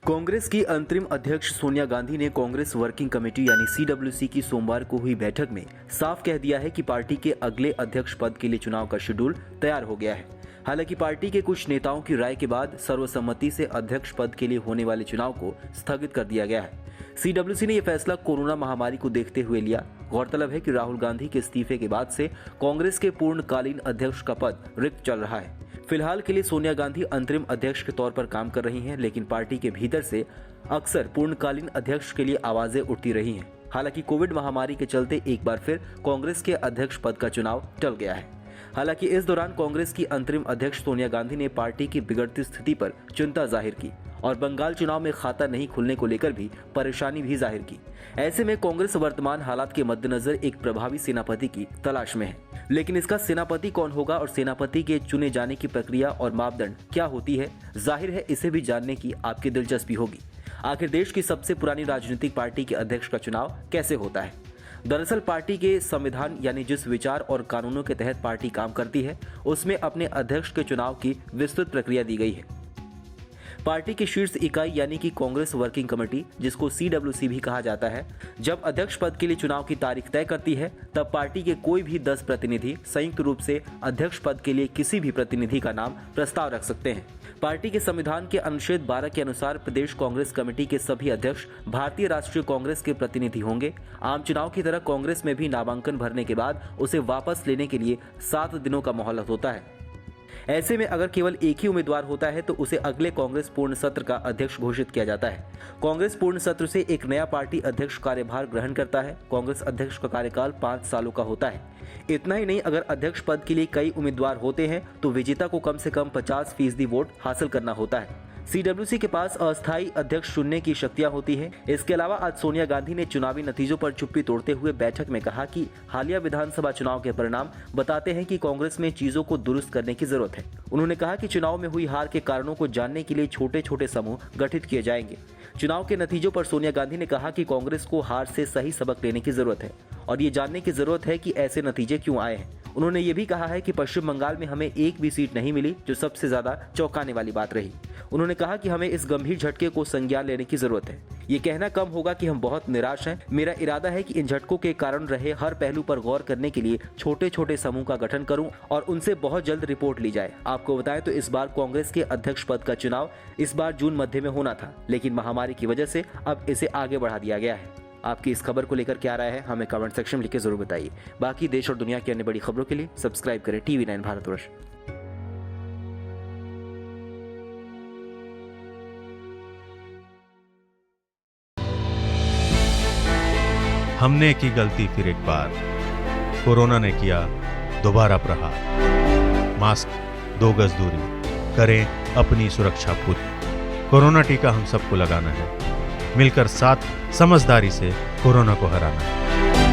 कांग्रेस की अंतरिम अध्यक्ष सोनिया गांधी ने कांग्रेस वर्किंग कमेटी यानी सीडब्ल्यूसी की सोमवार को हुई बैठक में साफ कह दिया है कि पार्टी के अगले अध्यक्ष पद के लिए चुनाव का शेड्यूल तैयार हो गया है। हालांकि पार्टी के कुछ नेताओं की राय के बाद सर्वसम्मति से अध्यक्ष पद के लिए होने वाले चुनाव को स्थगित कर दिया गया है। सीडब्ल्यूसी ने यह फैसला कोरोना महामारी को देखते हुए लिया। गौरतलब है कि राहुल गांधी के इस्तीफे के बाद से कांग्रेस के पूर्णकालीन अध्यक्ष का पद रिक्त चल रहा है। फिलहाल के लिए सोनिया गांधी अंतरिम अध्यक्ष के तौर पर काम कर रही हैं, लेकिन पार्टी के भीतर से अक्सर पूर्णकालीन अध्यक्ष के लिए आवाजें उठती रही हैं। हालांकि कोविड महामारी के चलते एक बार फिर कांग्रेस के अध्यक्ष पद का चुनाव टल गया है। हालांकि इस दौरान कांग्रेस की अंतरिम अध्यक्ष सोनिया गांधी ने पार्टी की बिगड़ती स्थिति पर चिंता जाहिर की और बंगाल चुनाव में खाता नहीं खुलने को लेकर भी परेशानी भी जाहिर की। ऐसे में कांग्रेस वर्तमान हालात के मद्देनजर एक प्रभावी सेनापति की तलाश में है, लेकिन इसका सेनापति कौन होगा और सेनापति के चुने जाने की प्रक्रिया और मापदंड क्या होती है, जाहिर है इसे भी जानने की आपकी दिलचस्पी होगी। आखिर देश की सबसे पुरानी राजनीतिक पार्टी के अध्यक्ष का चुनाव कैसे होता है? दरअसल पार्टी के संविधान यानी जिस विचार और कानूनों के तहत पार्टी काम करती है, उसमें अपने अध्यक्ष के चुनाव की विस्तृत प्रक्रिया दी गई है। पार्टी की शीर्ष इकाई यानी कि कांग्रेस वर्किंग कमेटी, जिसको सीडब्ल्यूसी भी कहा जाता है, जब अध्यक्ष पद के लिए चुनाव की तारीख तय करती है, तब पार्टी के कोई भी 10 प्रतिनिधि संयुक्त रूप से अध्यक्ष पद के लिए किसी भी प्रतिनिधि का नाम प्रस्ताव रख सकते हैं। पार्टी के संविधान के अनुच्छेद 12 के अनुसार प्रदेश कांग्रेस कमेटी के सभी अध्यक्ष भारतीय राष्ट्रीय कांग्रेस के प्रतिनिधि होंगे। आम चुनाव की तरह कांग्रेस में भी नामांकन भरने के बाद उसे वापस लेने के लिए 7 दिनों का मोहलत होता है। ऐसे में अगर केवल एक ही उम्मीदवार होता है तो उसे अगले कांग्रेस पूर्ण सत्र का अध्यक्ष घोषित किया जाता है। कांग्रेस पूर्ण सत्र से एक नया पार्टी अध्यक्ष कार्यभार ग्रहण करता है। कांग्रेस अध्यक्ष का कार्यकाल 5 सालों का होता है। इतना ही नहीं, अगर अध्यक्ष पद के लिए कई उम्मीदवार होते हैं तो विजेता को कम से कम 50% वोट हासिल करना होता है। सीडब्ल्यूसी के पास अस्थायी अध्यक्ष चुनने की शक्तियां होती हैं। इसके अलावा आज सोनिया गांधी ने चुनावी नतीजों पर चुप्पी तोड़ते हुए बैठक में कहा कि हालिया विधानसभा चुनाव के परिणाम बताते हैं कि कांग्रेस में चीजों को दुरुस्त करने की जरूरत है। उन्होंने कहा कि चुनाव में हुई हार के कारणों को जानने के लिए छोटे छोटे समूह गठित किए जाएंगे। चुनाव के नतीजों पर सोनिया गांधी ने कहा कि कांग्रेस को हार से सही सबक लेने की जरूरत है और ये जानने की जरूरत है कि ऐसे नतीजे क्यों आए हैं। उन्होंने ये भी कहा है कि पश्चिम बंगाल में हमें एक भी सीट नहीं मिली, जो सबसे ज्यादा चौंकाने वाली बात रही। उन्होंने कहा कि हमें इस गंभीर झटके को संज्ञान लेने की जरूरत है। ये कहना कम होगा कि हम बहुत निराश हैं। मेरा इरादा है कि इन झटकों के कारण रहे हर पहलू पर गौर करने के लिए छोटे छोटे समूह का गठन करूं और उनसे बहुत जल्द रिपोर्ट ली जाए। आपको बताएं तो इस बार कांग्रेस के अध्यक्ष पद का चुनाव इस बार जून मध्य में होना था, लेकिन महामारी की वजह से अब इसे आगे बढ़ा दिया गया है। आपकी इस खबर को लेकर क्या राय है, हमें कमेंट सेक्शन में लिख के जरूर बताइए। बाकी देश और दुनिया की अन्य बड़ी खबरों के लिए सब्सक्राइब करें TV9 भारतवर्ष। हमने की गलती फिर एक बार, कोरोना ने किया दोबारा प्रहार। मास्क, 2 गज दूरी, करें अपनी सुरक्षा पूरी। कोरोना टीका हम सबको लगाना है, मिलकर साथ समझदारी से कोरोना को हराना है।